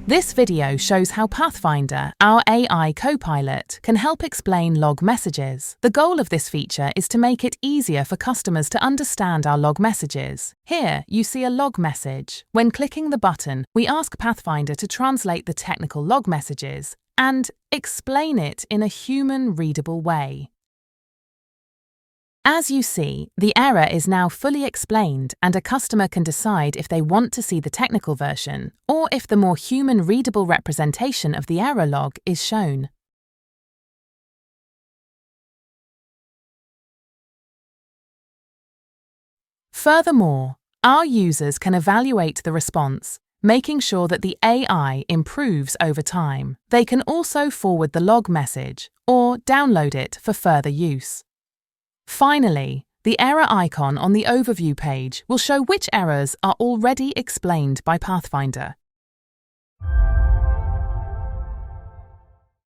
This video shows how Pathfinder, our AI copilot, can help explain log messages. The goal of this feature is to make it easier for customers to understand our log messages. Here, you see a log message. When clicking the button, we ask Pathfinder to translate the technical log messages and explain it in a human-readable way. As you see, the error is now fully explained and a customer can decide if they want to see the technical version or if the more human-readable representation of the error log is shown. Furthermore, our users can evaluate the response, making sure that the AI improves over time. They can also forward the log message or download it for further use. Finally, the error icon on the overview page will show which errors are already explained by Pathfinder.